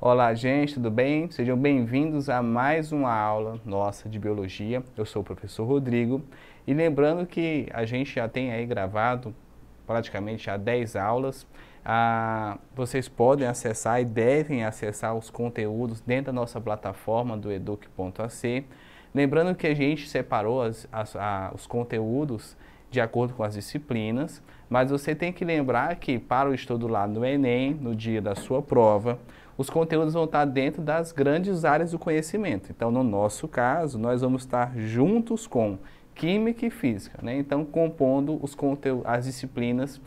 Olá, gente, tudo bem? Sejam bem-vindos a mais uma aula nossa de biologia. Eu sou o professor Rodrigo e lembrando que a gente já tem aí gravado praticamente já 10 aulas. Vocês podem acessar e devem acessar os conteúdos dentro da nossa plataforma do educ.ac. Lembrando que a gente separou os conteúdos de acordo com as disciplinas, mas você tem que lembrar que para o estudo lá no Enem, no dia da sua prova, os conteúdos vão estar dentro das grandes áreas do conhecimento. Então, no nosso caso, nós vamos estar juntos com Química e Física, né? Então, compondo as disciplinas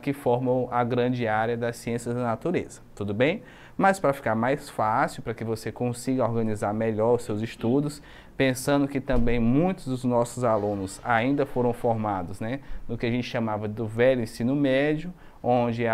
que formam a grande área das ciências da natureza, tudo bem? Mas para ficar mais fácil, para que você consiga organizar melhor os seus estudos, pensando que também muitos dos nossos alunos ainda foram formados, né, no que a gente chamava do velho ensino médio, onde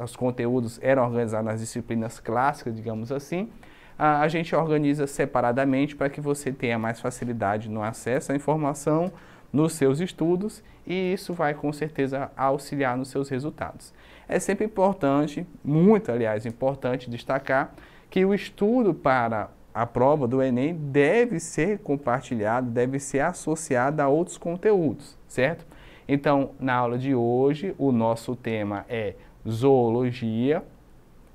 os conteúdos eram organizados nas disciplinas clássicas, digamos assim, a gente organiza separadamente para que você tenha mais facilidade no acesso à informação, nos seus estudos, e isso vai com certeza auxiliar nos seus resultados. É sempre importante, muito aliás importante, destacar que o estudo para a prova do Enem deve ser compartilhado, deve ser associado a outros conteúdos, certo? Então, na aula de hoje, o nosso tema é zoologia,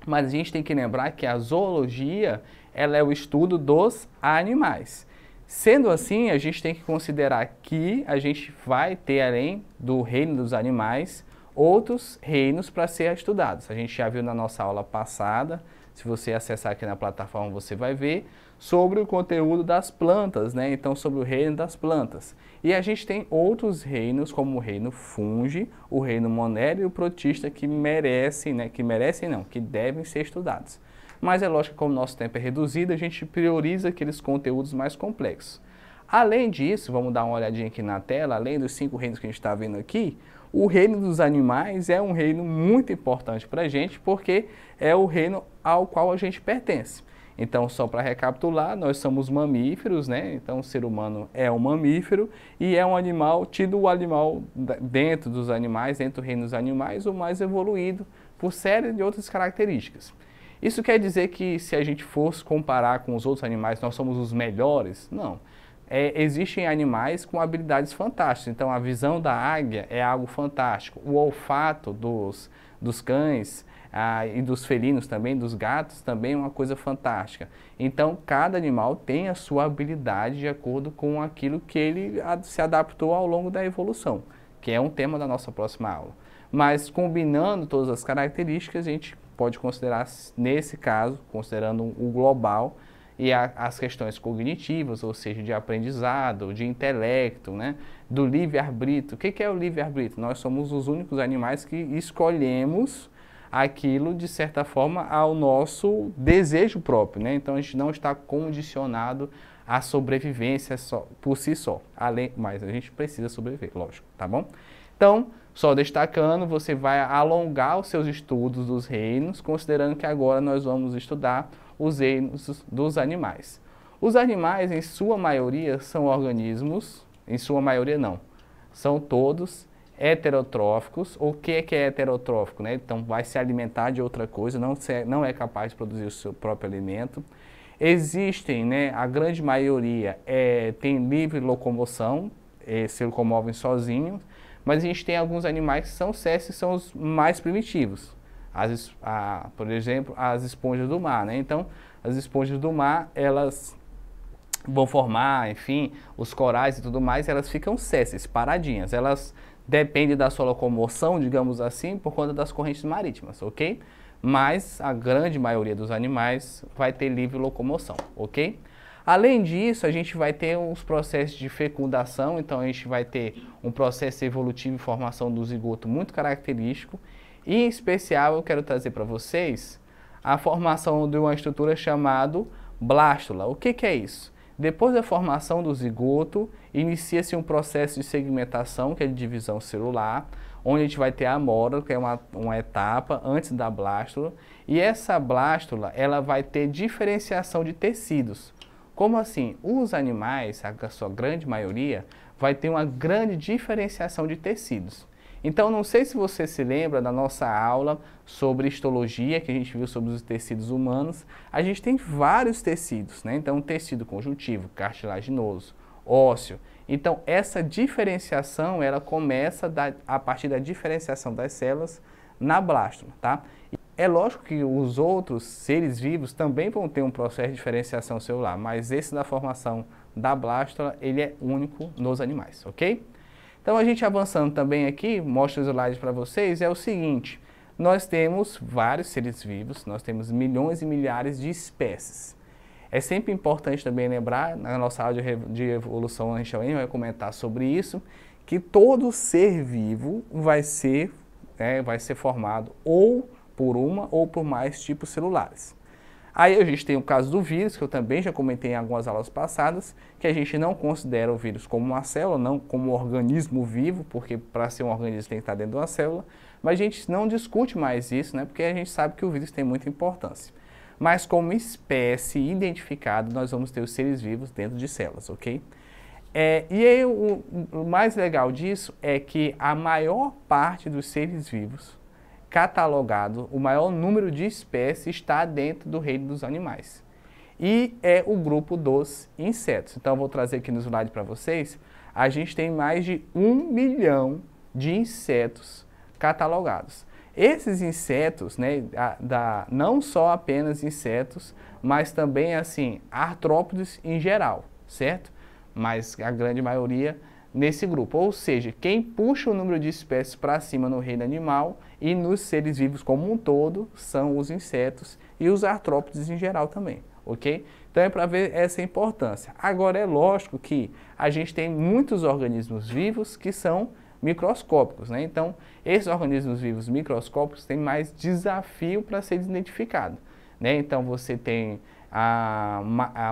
mas a gente tem que lembrar que a zoologia, ela é o estudo dos animais. Sendo assim, a gente tem que considerar que a gente vai ter, além do reino dos animais, outros reinos para ser estudados. A gente já viu na nossa aula passada, se você acessar aqui na plataforma você vai ver, sobre o conteúdo das plantas, né? Então, sobre o reino das plantas. E a gente tem outros reinos, como o reino fungi, o reino monero e o protista, que merecem, né? Que devem ser estudados. Mas é lógico que como o nosso tempo é reduzido, a gente prioriza aqueles conteúdos mais complexos. Além disso, vamos dar uma olhadinha aqui na tela, além dos 5 reinos que a gente está vendo aqui, o reino dos animais é um reino muito importante para a gente, porque é o reino ao qual a gente pertence. Então, só para recapitular, nós somos mamíferos, né? Então, o ser humano é um mamífero e é um animal, tido o animal dentro dos animais, dentro do reino dos animais, o mais evoluído, por série de outras características. Isso quer dizer que se a gente fosse comparar com os outros animais, nós somos os melhores? Não. Existem animais com habilidades fantásticas. Então, a visão da águia é algo fantástico. O olfato dos cães e dos felinos também, dos gatos, também é uma coisa fantástica. Então, cada animal tem a sua habilidade de acordo com aquilo que ele se adaptou ao longo da evolução, que é um tema da nossa próxima aula. Mas, combinando todas as características, a gente pode considerar, nesse caso, considerando o global, e as questões cognitivas, ou seja, de aprendizado, de intelecto, né? Do livre-arbítrio. O que é o livre-arbítrio? Nós somos os únicos animais que escolhemos aquilo, de certa forma, ao nosso desejo próprio, né? Então, a gente não está condicionado à sobrevivência por si só. Mas a gente precisa sobreviver, lógico, tá bom? Então, só destacando, você vai alongar os seus estudos dos reinos, considerando que agora nós vamos estudar os reinos dos animais. Os animais, em sua maioria, são organismos, em sua maioria não, são todos heterotróficos. O que é heterotrófico, né? Então, vai se alimentar de outra coisa, não é capaz de produzir o seu próprio alimento. Existem, né, a grande maioria tem livre locomoção, se locomovem sozinhos, mas a gente tem alguns animais que são sésseis, são os mais primitivos. Por exemplo, as esponjas do mar, né? Então, as esponjas do mar, elas vão formar, enfim, os corais e tudo mais, elas ficam sésseis, paradinhas. Elas dependem da sua locomoção, digamos assim, por conta das correntes marítimas, ok? Mas a grande maioria dos animais vai ter livre locomoção, ok? Além disso, a gente vai ter os processos de fecundação, então a gente vai ter um processo evolutivo de formação do zigoto muito característico. E, em especial, eu quero trazer para vocês a formação de uma estrutura chamada blástula. O que é isso? Depois da formação do zigoto, inicia-se um processo de segmentação, que é de divisão celular, onde a gente vai ter a amora, que é uma etapa antes da blástula. E essa blástula, ela vai ter diferenciação de tecidos. Como assim? Os animais, a sua grande maioria, vai ter uma grande diferenciação de tecidos. Então, não sei se você se lembra da nossa aula sobre histologia, que a gente viu sobre os tecidos humanos. A gente tem vários tecidos, né? Então, tecido conjuntivo, cartilaginoso, ósseo. Então, essa diferenciação, ela começa a partir da diferenciação das células na blástula, tá? É lógico que os outros seres vivos também vão ter um processo de diferenciação celular, mas esse da formação da blástula, ele é único nos animais, ok? Então, a gente avançando também aqui, mostro o slide para vocês, é o seguinte, nós temos vários seres vivos, nós temos milhões e milhares de espécies. É sempre importante também lembrar, na nossa aula de evolução, a gente também vai comentar sobre isso, que todo ser vivo vai ser formado ou por uma ou por mais tipos celulares. Aí a gente tem o caso do vírus, que eu também já comentei em algumas aulas passadas, que a gente não considera o vírus como uma célula, não como um organismo vivo, porque para ser um organismo tem que estar dentro de uma célula, mas a gente não discute mais isso, né, porque a gente sabe que o vírus tem muita importância. Mas como espécie identificada, nós vamos ter os seres vivos dentro de células, ok? E aí o mais legal disso é que a maior parte dos seres vivos catalogado, o maior número de espécies está dentro do reino dos animais. E é o grupo dos insetos. Então, eu vou trazer aqui no slide para vocês. A gente tem mais de 1 milhão de insetos catalogados. Esses insetos, né, não só apenas insetos, mas também, assim, artrópodes em geral, certo? Mas a grande maioria nesse grupo, ou seja, quem puxa o número de espécies para cima no reino animal e nos seres vivos como um todo são os insetos e os artrópodes em geral também, ok? Então é para ver essa importância. Agora é lógico que a gente tem muitos organismos vivos que são microscópicos, né? Então esses organismos vivos microscópicos têm mais desafio para ser identificado, né? Então você tem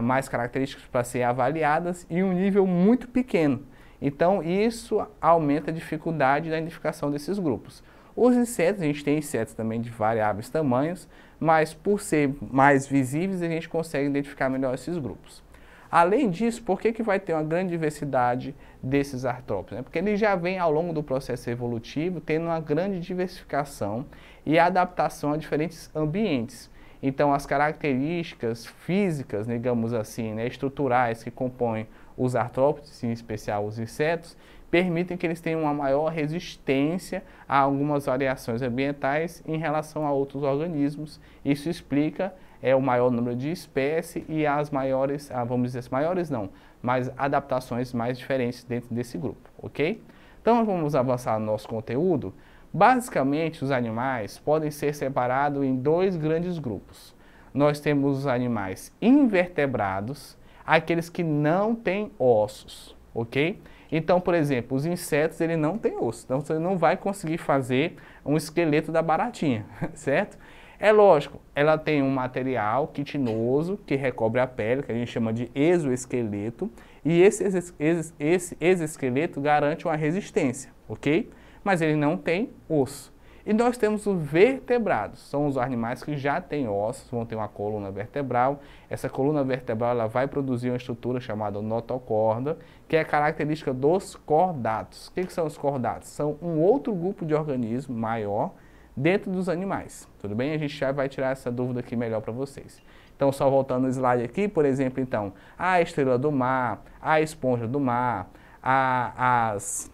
mais características para serem avaliadas e um nível muito pequeno. Então, isso aumenta a dificuldade da identificação desses grupos. Os insetos, a gente tem insetos também de variáveis tamanhos, mas por ser mais visíveis, a gente consegue identificar melhor esses grupos. Além disso, por que vai ter uma grande diversidade desses artrópodes? Porque ele já vem ao longo do processo evolutivo tendo uma grande diversificação e adaptação a diferentes ambientes. Então, as características físicas, digamos assim, né, estruturais que compõem os artrópodes, em especial os insetos, permitem que eles tenham uma maior resistência a algumas variações ambientais em relação a outros organismos. Isso explica o maior número de espécies e as maiores, vamos dizer, as maiores não, mas adaptações mais diferentes dentro desse grupo, ok? Então, vamos avançar no nosso conteúdo. Basicamente, os animais podem ser separados em dois grandes grupos. Nós temos os animais invertebrados, aqueles que não têm ossos, ok? Então, por exemplo, os insetos, ele não tem osso, então você não vai conseguir fazer um esqueleto da baratinha, certo? É lógico, ela tem um material quitinoso que recobre a pele, que a gente chama de exoesqueleto, e esse exoesqueleto garante uma resistência, ok? Mas ele não tem osso. E nós temos os vertebrados, são os animais que já têm ossos, vão ter uma coluna vertebral. Essa coluna vertebral ela vai produzir uma estrutura chamada notocorda, que é característica dos cordatos. O que são os cordatos? São um outro grupo de organismo maior dentro dos animais. Tudo bem? A gente já vai tirar essa dúvida aqui melhor para vocês. Então, só voltando no slide aqui, por exemplo, então, a estrela do mar, a esponja do mar, as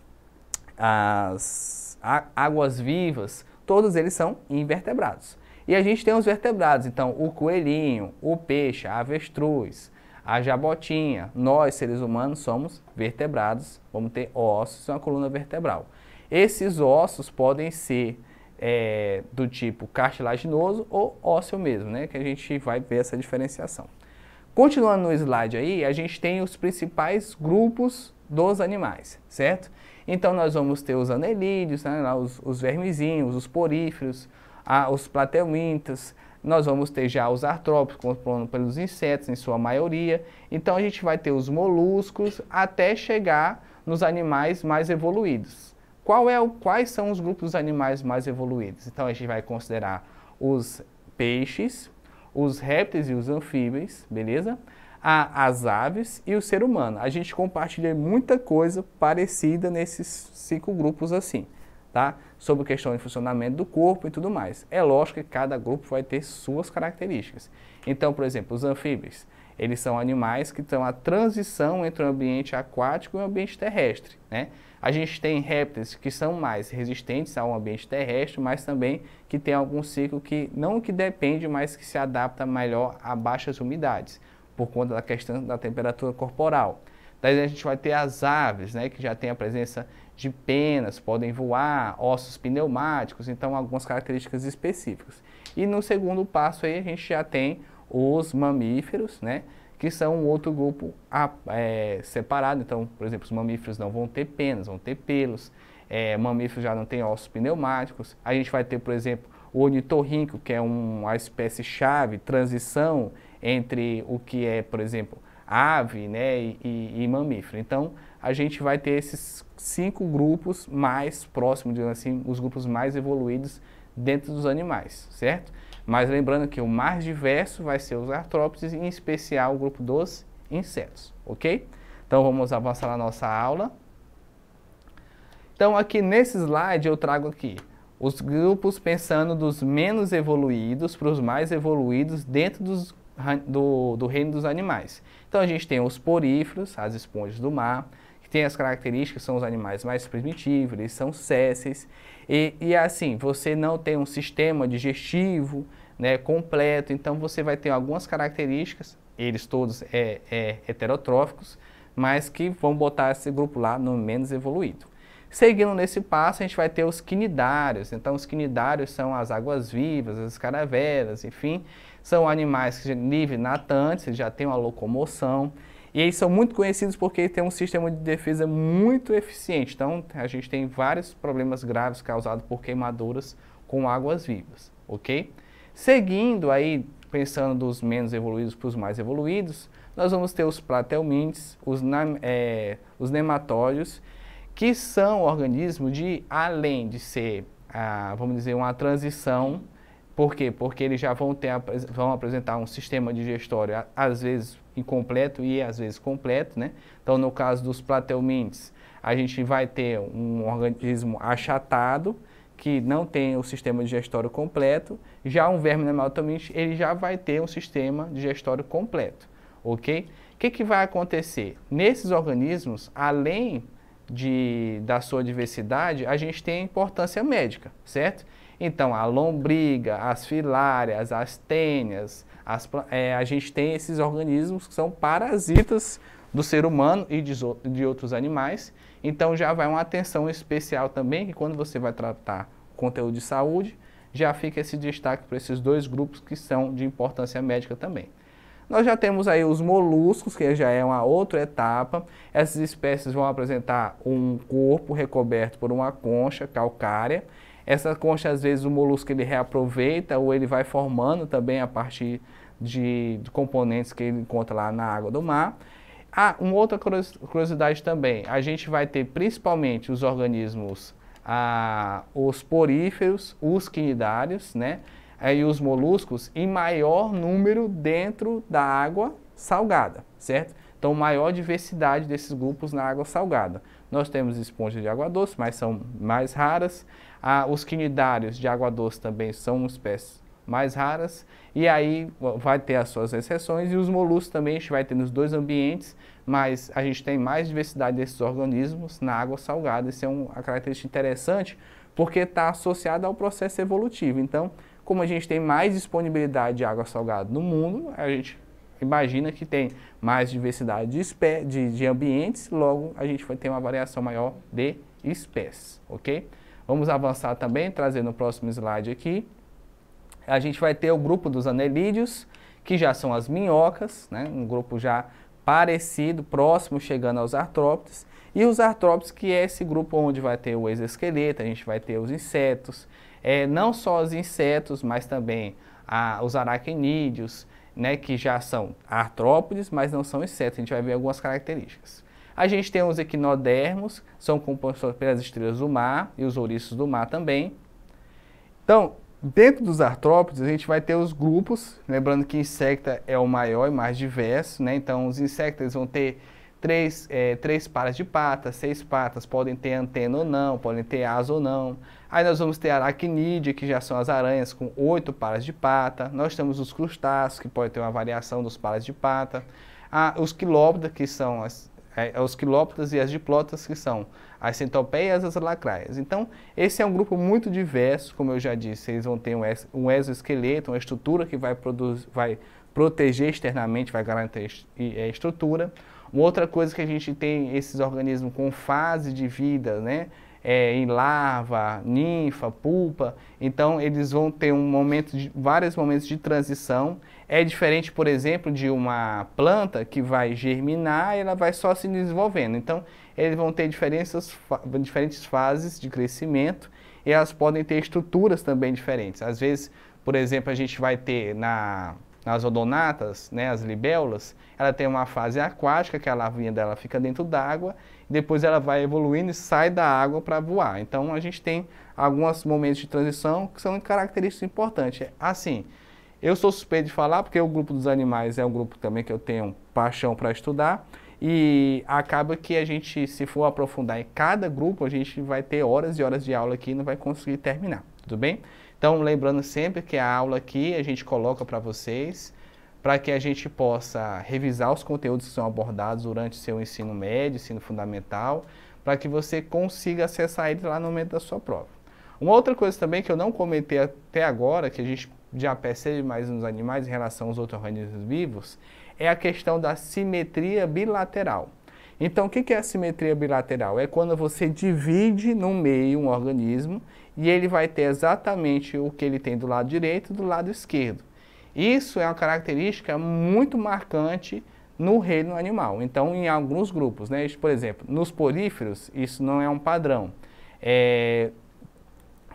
águas-vivas, todos eles são invertebrados. E a gente tem os vertebrados, então o coelhinho, o peixe, a avestruz, a jabotinha, nós seres humanos somos vertebrados, vamos ter ossos e uma coluna vertebral. Esses ossos podem ser do tipo cartilaginoso ou ósseo mesmo, né? Que a gente vai ver essa diferenciação. Continuando no slide aí, a gente tem os principais grupos dos animais, certo? Então, nós vamos ter os anelídeos, né, os vermezinhos, os poríferos, os plateumintas, nós vamos ter já os artrópodes, compondo pelos insetos, em sua maioria. Então, a gente vai ter os moluscos até chegar nos animais mais evoluídos. Quais são os grupos dos animais mais evoluídos? Então, a gente vai considerar os peixes, os répteis e os anfíbios, beleza? As aves e o ser humano. A gente compartilha muita coisa parecida nesses 5 grupos assim. tá? Sobre a questão de funcionamento do corpo e tudo mais. É lógico que cada grupo vai ter suas características. Então, por exemplo, os anfíbios, eles são animais que estão a transição entre o ambiente aquático e o ambiente terrestre, né? A gente tem répteis que são mais resistentes ao ambiente terrestre, mas também que tem algum ciclo que não que depende, mas que se adapta melhor a baixas umidades, por conta da questão da temperatura corporal. Daí a gente vai ter as aves, né, que já tem a presença de penas, podem voar, ossos pneumáticos, então algumas características específicas. E no segundo passo aí a gente já tem os mamíferos, né, que são um outro grupo separado. Então, por exemplo, os mamíferos não vão ter penas, vão ter pelos. Mamíferos já não têm ossos pneumáticos. A gente vai ter, por exemplo, o ornitorrinco, que é uma espécie-chave, transição entre o que é, por exemplo, ave, né, e mamífero. Então, a gente vai ter esses 5 grupos mais próximos, digamos assim, os grupos mais evoluídos dentro dos animais, certo? Mas lembrando que o mais diverso vai ser os artrópodes, em especial o grupo dos insetos, ok? Então vamos avançar na nossa aula. Então aqui nesse slide eu trago aqui os grupos pensando dos menos evoluídos para os mais evoluídos dentro do reino dos animais. Então a gente tem os poríferos, as esponjas do mar, que tem as características, são os animais mais primitivos, eles são sésseis, e assim, você não tem um sistema digestivo, né, completo, então você vai ter algumas características, eles todos heterotróficos, mas que vão botar esse grupo lá no menos evoluído. Seguindo nesse passo, a gente vai ter os quinidários. Então, os quinidários são as águas-vivas, as escaravelhas, enfim, são animais que vivem natantes, eles já têm uma locomoção, e eles são muito conhecidos porque têm um sistema de defesa muito eficiente. Então, a gente tem vários problemas graves causados por queimaduras com águas-vivas, ok? Seguindo aí, pensando dos menos evoluídos para os mais evoluídos, nós vamos ter os platelmintes, os nematóides, que são organismos de, além de ser, vamos dizer, uma transição. Por quê? Porque eles já vão apresentar um sistema digestório, às vezes incompleto e às vezes completo, né? Então, no caso dos platelmintes, a gente vai ter um organismo achatado, que não tem o sistema digestório completo. Já um verme nematominte, ele já vai ter um sistema digestório completo, ok? O que vai acontecer? Nesses organismos, além da sua diversidade, a gente tem importância médica, certo? Então, a lombriga, as filárias, as tênias, a gente tem esses organismos que são parasitas do ser humano e de outros animais. Então, já vai uma atenção especial também, que quando você vai tratar conteúdo de saúde, já fica esse destaque para esses dois grupos que são de importância médica também. Nós já temos aí os moluscos, que já é uma outra etapa. Essas espécies vão apresentar um corpo recoberto por uma concha calcária. Essa concha, às vezes, o molusco ele reaproveita ou ele vai formando também a partir de componentes que ele encontra lá na água do mar. Uma outra curiosidade também, a gente vai ter principalmente os organismos, os poríferos, os quinidários, né? E os moluscos em maior número dentro da água salgada, certo? Então, maior diversidade desses grupos na água salgada. Nós temos esponjas de água doce, mas são mais raras. Os quinidários de água doce também são espécies mais raras. E aí vai ter as suas exceções. E os moluscos também a gente vai ter nos dois ambientes, mas a gente tem mais diversidade desses organismos na água salgada. Isso é uma característica interessante, porque está associado ao processo evolutivo. Então, como a gente tem mais disponibilidade de água salgada no mundo, a gente imagina que tem mais diversidade de ambientes, logo a gente vai ter uma variação maior de espécies, ok? Vamos avançar também, trazendo o próximo slide aqui. A gente vai ter o grupo dos anelídeos, que já são as minhocas, né? Um grupo já parecido, próximo, chegando aos artrópodes. E os artrópodes, que é esse grupo onde vai ter o exoesqueleto, a gente vai ter os insetos, não só os insetos, mas também os aracnídeos, né, que já são artrópodes, mas não são insetos. A gente vai ver algumas características. A gente tem os equinodermos, são compostos pelas estrelas do mar e os ouriços do mar também. Então, dentro dos artrópodes, a gente vai ter os grupos, lembrando que insecta é o maior e mais diverso, né? Então, os insectos vão ter três pares de patas, 6 patas, podem ter antena ou não, podem ter asa ou não. Aí nós vamos ter a aracnídea, que já são as aranhas com 8 pares de pata. Nós temos os crustáceos, que pode ter uma variação dos pares de pata. Os quilópodas, que são os quilópodas, e as diplópodas, que são as centopeias e as lacraias. Então, esse é um grupo muito diverso, como eu já disse, eles vão ter um exoesqueleto, uma estrutura que vai proteger externamente, vai garantir a estrutura. Uma outra coisa que a gente tem, esses organismos com fase de vida, né? Em larva, ninfa, pulpa, então eles vão ter vários momentos de transição. É diferente, por exemplo, de uma planta que vai germinar e ela vai só se desenvolvendo. Então, eles vão ter diferentes fases de crescimento e elas podem ter estruturas também diferentes. Às vezes, por exemplo, a gente vai ter nas odonatas, né, as libélulas, ela tem uma fase aquática, que a larvinha dela fica dentro d'água, depois ela vai evoluindo e sai da água para voar. Então, a gente tem alguns momentos de transição que são características importantes. Assim, eu sou suspeito de falar, porque o grupo dos animais é um grupo também que eu tenho paixão para estudar, e acaba que a gente, se for aprofundar em cada grupo, a gente vai ter horas e horas de aula aqui e não vai conseguir terminar, tudo bem? Então, lembrando sempre que a aula aqui a gente coloca para vocês, para que a gente possa revisar os conteúdos que são abordados durante o seu ensino médio, ensino fundamental, para que você consiga acessar eles lá no momento da sua prova. Uma outra coisa também que eu não comentei até agora, que a gente já percebe mais nos animais em relação aos outros organismos vivos, é a questão da simetria bilateral. Então, o que é a simetria bilateral? É quando você divide no meio um organismo e ele vai ter exatamente o que ele tem do lado direito e do lado esquerdo. Isso é uma característica muito marcante no reino animal. Então, em alguns grupos, né? Por exemplo, nos poríferos, isso não é um padrão.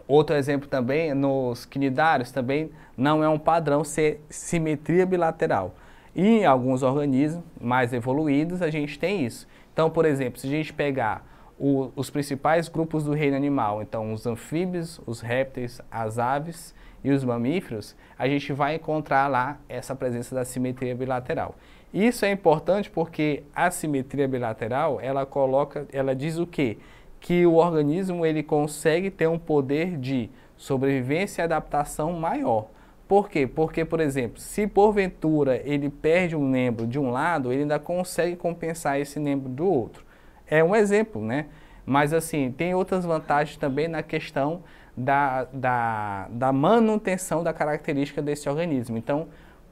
Outro exemplo também, nos quinidários, também não é um padrão ser simetria bilateral. E em alguns organismos mais evoluídos, a gente tem isso. Então, por exemplo, se a gente pegar os principais grupos do reino animal, então os anfíbios, os répteis, as aves e os mamíferos, a gente vai encontrar lá essa presença da simetria bilateral. Isso é importante porque a simetria bilateral, ela diz o quê? Que o organismo ele consegue ter um poder de sobrevivência e adaptação maior. Por quê? Porque, por exemplo, se porventura ele perde um membro de um lado, ele ainda consegue compensar esse membro do outro. É um exemplo, né? Mas assim, tem outras vantagens também na questão da manutenção da característica desse organismo. Então,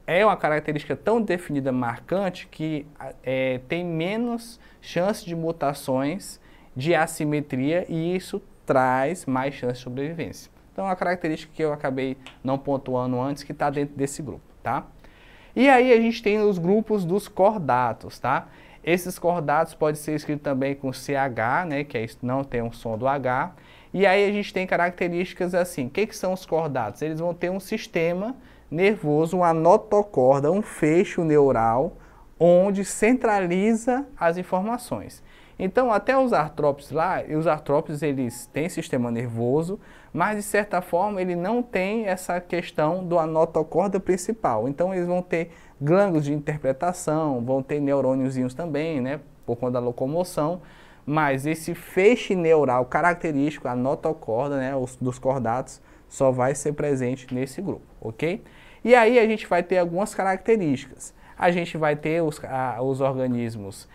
é uma característica tão definida, marcante, que tem menos chance de mutações, de assimetria, e isso traz mais chance de sobrevivência. Então, é uma característica que eu acabei não pontuando antes, que está dentro desse grupo, tá? E aí a gente tem os grupos dos cordatos, tá? Esses cordatos podem ser escritos também com CH, né, que não tem um som do H. E aí a gente tem características assim. O que são os cordatos? Eles vão ter um sistema nervoso, uma notocorda, um feixe neural, onde centraliza as informações. Então, até os artrópodes lá, os artrópodes eles têm sistema nervoso, mas de certa forma ele não tem essa questão da notocorda principal. Então, eles vão ter glândulos de interpretação, vão ter neurôniozinhos também, né, por conta da locomoção, mas esse feixe neural característico, a notocorda, né, dos cordatos, só vai ser presente nesse grupo, ok? E aí a gente vai ter algumas características. A gente vai ter os organismos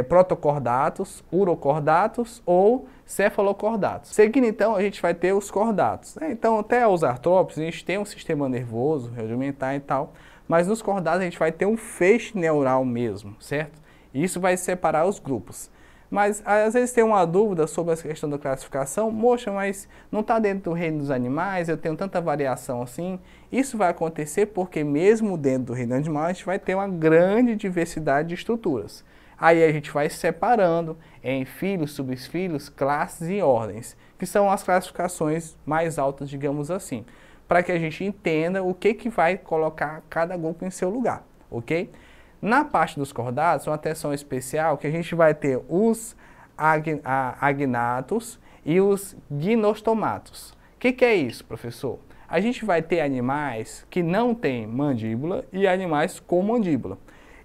protocordatos, urocordatos ou cefalocordatos. Seguindo então, a gente vai ter os cordatos. Então, até os artrópodes, a gente tem um sistema nervoso, rudimentar e tal, mas nos cordatos a gente vai ter um feixe neural mesmo, certo? E isso vai separar os grupos. Mas às vezes tem uma dúvida sobre a questão da classificação. Moxa, mas não está dentro do reino dos animais, eu tenho tanta variação assim. Isso vai acontecer porque mesmo dentro do reino animal a gente vai ter uma grande diversidade de estruturas. Aí a gente vai separando em filhos, subfilhos, classes e ordens, que são as classificações mais altas, digamos assim, para que a gente entenda o que vai colocar cada grupo em seu lugar, ok? Na parte dos cordatos, uma atenção especial que a gente vai ter os agnatos e os gnostomatos. O que é isso, professor? A gente vai ter animais que não têm mandíbula e animais com mandíbula.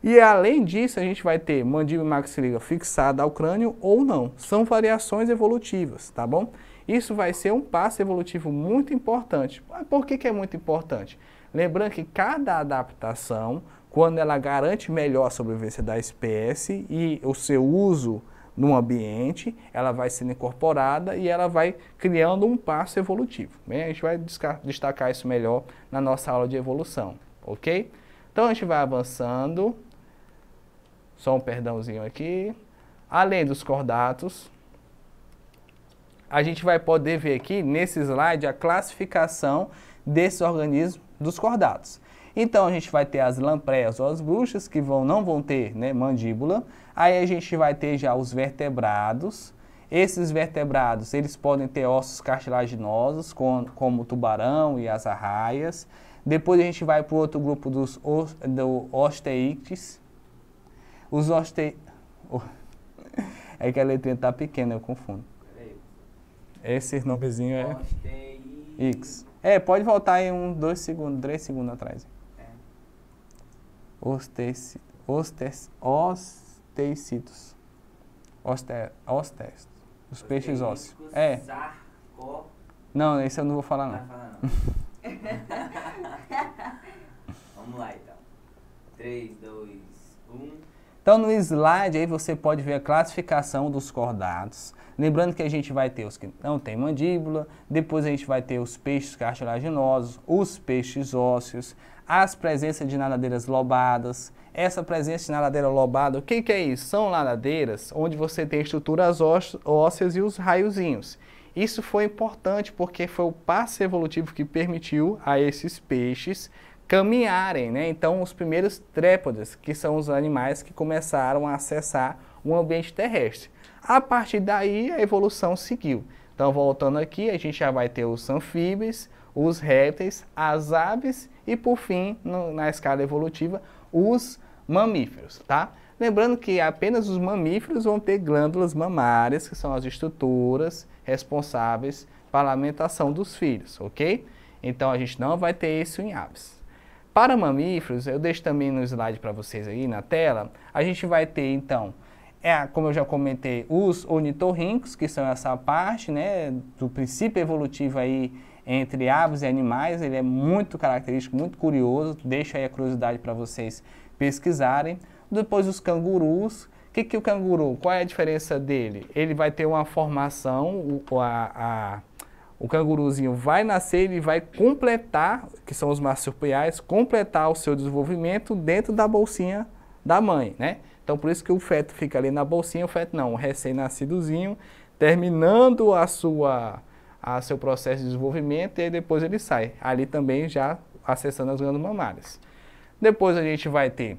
E além disso, a gente vai ter mandíbula e maxila fixada ao crânio ou não. São variações evolutivas, tá bom? Isso vai ser um passo evolutivo muito importante. Mas por que é muito importante? Lembrando que cada adaptação, quando ela garante melhor a sobrevivência da espécie e o seu uso no ambiente, ela vai sendo incorporada e ela vai criando um passo evolutivo. Bem, a gente vai destacar isso melhor na nossa aula de evolução, ok? Então a gente vai avançando. Só um perdãozinho aqui. Além dos cordatos, a gente vai poder ver aqui nesse slide a classificação desses organismos dos cordatos. Então a gente vai ter as lampreias ou as bruxas, que não vão ter, né, mandíbula. Aí a gente vai ter já os vertebrados. Esses vertebrados, eles podem ter ossos cartilaginosos, como o tubarão e as arraias. Depois a gente vai para o outro grupo dos osteícteis. Os É que a letrinha tá pequena, eu confundo. Esse nomezinho é X. Pode voltar aí 2 segundos, 3 segundos atrás. Osteicitos. Os peixes ósseos. Não, esse eu não vou falar não. Vamos lá então. 3, 2, 1. Então no slide aí você pode ver a classificação dos cordatos. Lembrando que a gente vai ter os que não tem mandíbula, depois a gente vai ter os peixes cartilaginosos, os peixes ósseos, as presenças de nadadeiras lobadas. Essa presença de nadadeira lobada, o que é isso? São nadadeiras onde você tem estruturas ósseas e os raiozinhos. Isso foi importante porque foi o passo evolutivo que permitiu a esses peixes caminharem, né? Então, os primeiros trépodes, que são os animais que começaram a acessar o ambiente terrestre. A partir daí, a evolução seguiu. Então, voltando aqui, a gente já vai ter os anfíbios, os répteis, as aves e, por fim, na escala evolutiva, os mamíferos, tá? Lembrando que apenas os mamíferos vão ter glândulas mamárias, que são as estruturas responsáveis pela alimentação dos filhos, ok? Então, a gente não vai ter isso em aves. Para mamíferos, eu deixo também no slide para vocês aí na tela, a gente vai ter então, como eu já comentei, os ornitorrincos, que são essa parte, né, do princípio evolutivo aí entre aves e animais. Ele é muito característico, muito curioso, deixo aí a curiosidade para vocês pesquisarem. Depois os cangurus. O que o canguru, qual é a diferença dele? Ele vai ter uma formação, o canguruzinho vai nascer, ele vai completar, que são os marsupiais, completar o seu desenvolvimento dentro da bolsinha da mãe, né? Então, por isso que o feto fica ali na bolsinha, o feto não, o recém-nascidozinho, terminando seu processo de desenvolvimento, e aí depois ele sai, ali também já acessando as glândulas mamárias. Depois a gente vai ter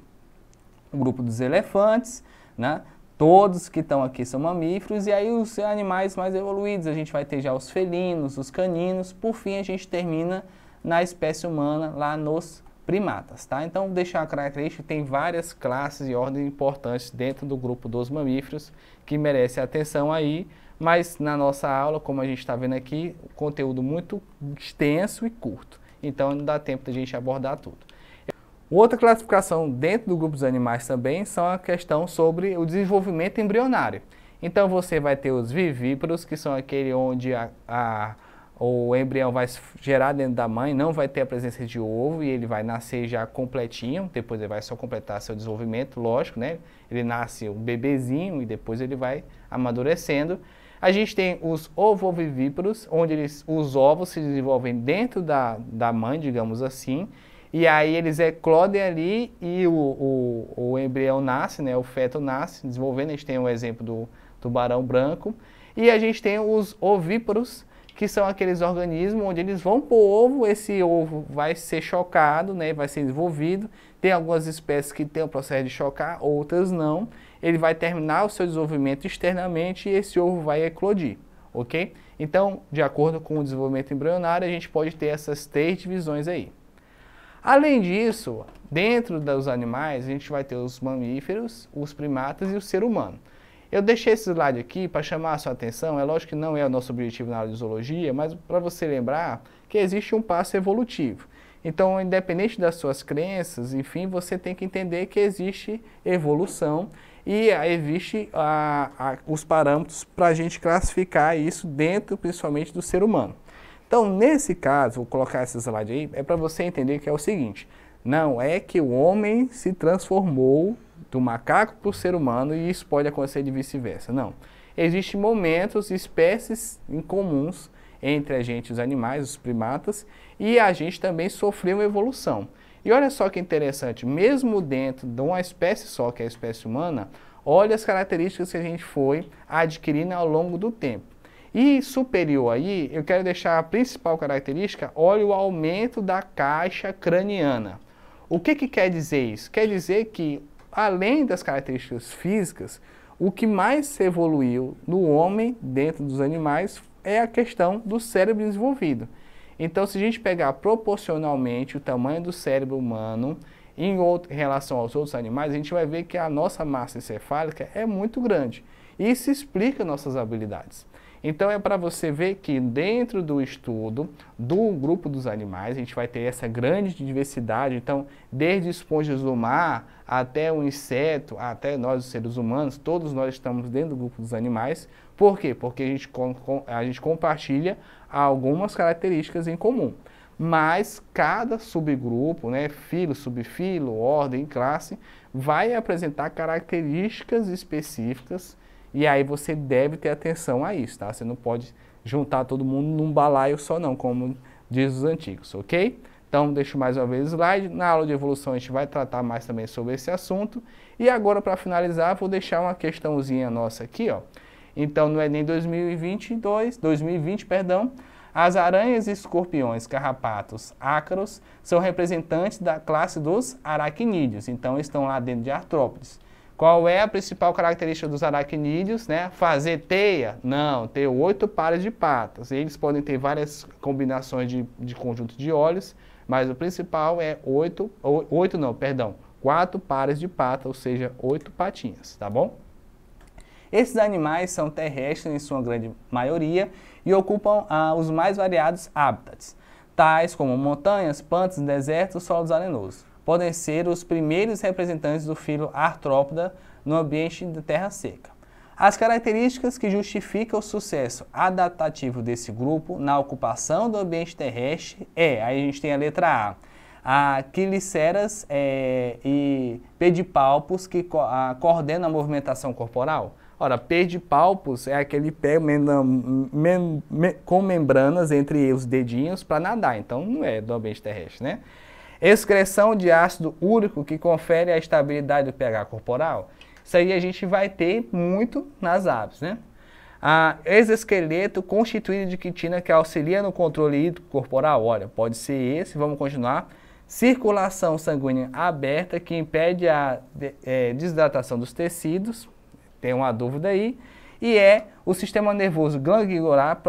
o grupo dos elefantes, né? Todos que estão aqui são mamíferos, e aí os animais mais evoluídos, a gente vai ter já os felinos, os caninos, por fim a gente termina na espécie humana, lá nos primatas, tá? Então, deixar a característica, tem várias classes e ordens importantes dentro do grupo dos mamíferos, que merecem atenção aí, mas na nossa aula, como a gente está vendo aqui, o conteúdo muito extenso e curto, então não dá tempo de a gente abordar tudo. Outra classificação dentro do grupo dos animais também são a questão sobre o desenvolvimento embrionário. Então você vai ter os vivíparos, que são aquele onde o embrião vai gerar dentro da mãe, não vai ter a presença de ovo e ele vai nascer já completinho, depois ele vai só completar seu desenvolvimento, lógico, né? Ele nasce um bebezinho e depois ele vai amadurecendo. A gente tem os ovovivíparos, onde os ovos se desenvolvem dentro da mãe, digamos assim, e aí eles eclodem ali e o embrião nasce, né? O feto nasce, desenvolvendo. A gente tem o exemplo do tubarão branco. E a gente tem os ovíparos, que são aqueles organismos onde eles vão pôr ovo, esse ovo vai ser chocado, né? Vai ser desenvolvido. Tem algumas espécies que têm o processo de chocar, outras não. Ele vai terminar o seu desenvolvimento externamente e esse ovo vai eclodir, ok? Então, de acordo com o desenvolvimento embrionário, a gente pode ter essas 3 divisões aí. Além disso, dentro dos animais, a gente vai ter os mamíferos, os primatas e o ser humano. Eu deixei esse slide aqui para chamar a sua atenção, é lógico que não é o nosso objetivo na aula de zoologia, mas para você lembrar que existe um passo evolutivo. Então, independente das suas crenças, enfim, você tem que entender que existe evolução e existe os parâmetros para a gente classificar isso dentro, principalmente, do ser humano. Então, nesse caso, vou colocar esse slide aí, é para você entender que é o seguinte, não é que o homem se transformou do macaco para o ser humano e isso pode acontecer de vice-versa, não. Existem momentos, espécies incomuns entre a gente e os animais, os primatas, e a gente também sofreu uma evolução. E olha só que interessante, mesmo dentro de uma espécie só, que é a espécie humana, olha as características que a gente foi adquirindo ao longo do tempo. E superior aí, eu quero deixar a principal característica, olha o aumento da caixa craniana. O que quer dizer isso? Quer dizer que, além das características físicas, o que mais evoluiu no homem, dentro dos animais, é a questão do cérebro desenvolvido. Então, se a gente pegar proporcionalmente o tamanho do cérebro humano em relação aos outros animais, a gente vai ver que a nossa massa encefálica é muito grande. E isso explica nossas habilidades. Então, é para você ver que dentro do estudo do grupo dos animais, a gente vai ter essa grande diversidade. Então, desde esponjas do mar até o inseto, até nós, os seres humanos, todos nós estamos dentro do grupo dos animais. Por quê? Porque a gente compartilha algumas características em comum. Mas cada subgrupo, né, filo, subfilo, ordem, classe, vai apresentar características específicas. E aí você deve ter atenção a isso, tá? Você não pode juntar todo mundo num balaio só não, como diz os antigos, ok? Então, deixo mais uma vez o slide. Na aula de evolução a gente vai tratar mais também sobre esse assunto. E agora, para finalizar, vou deixar uma questãozinha nossa aqui, ó. Então, no Enem 2020, as aranhas, escorpiões, carrapatos, ácaros são representantes da classe dos aracnídeos. Então, estão lá dentro de artrópodes. Qual é a principal característica dos aracnídeos, né? Fazer teia? Não, ter 8 pares de patas. Eles podem ter várias combinações de conjunto de olhos, mas o principal é 4 pares de patas, ou seja, 8 patinhas, tá bom? Esses animais são terrestres em sua grande maioria e ocupam os mais variados hábitats, tais como montanhas, pântanos, desertos, solos arenosos. Podem ser os primeiros representantes do filo Artrópoda no ambiente de terra seca. As características que justificam o sucesso adaptativo desse grupo na ocupação do ambiente terrestre aí a gente tem a letra A quiliceras e pedipalpos que coordenam a movimentação corporal. Ora, pedipalpos é aquele pé com membranas entre os dedinhos para nadar, então não é do ambiente terrestre, né? Excreção de ácido úrico que confere a estabilidade do pH corporal. Isso aí a gente vai ter muito nas aves, né? Exoesqueleto constituído de quitina que auxilia no controle hídrico corporal. Olha, pode ser esse, vamos continuar. Circulação sanguínea aberta que impede a desidratação dos tecidos. Tem uma dúvida aí. E o sistema nervoso glandiolar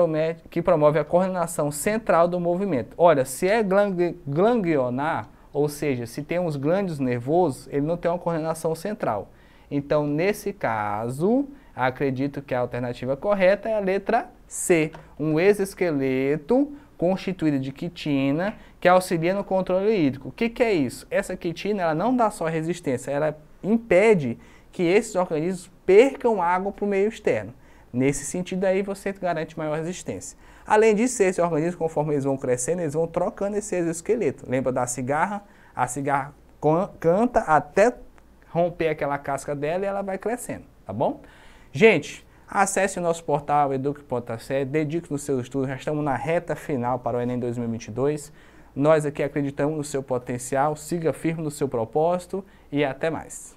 que promove a coordenação central do movimento. Olha, se é glandiolar, ou seja, se tem uns glândulos nervosos, ele não tem uma coordenação central. Então, nesse caso, acredito que a alternativa correta é a letra C. Um exoesqueleto constituído de quitina que auxilia no controle hídrico. O que é isso? Essa quitina ela não dá só resistência, ela impede que esses organismos percam água para o meio externo. Nesse sentido aí você garante maior resistência. Além disso, esses organismos, conforme eles vão crescendo, eles vão trocando esse exoesqueleto. Lembra da cigarra? A cigarra canta até romper aquela casca dela e ela vai crescendo, tá bom? Gente, acesse o nosso portal eduque.ce, dedique nos seus estudos, já estamos na reta final para o Enem 2022. Nós aqui acreditamos no seu potencial, siga firme no seu propósito e até mais.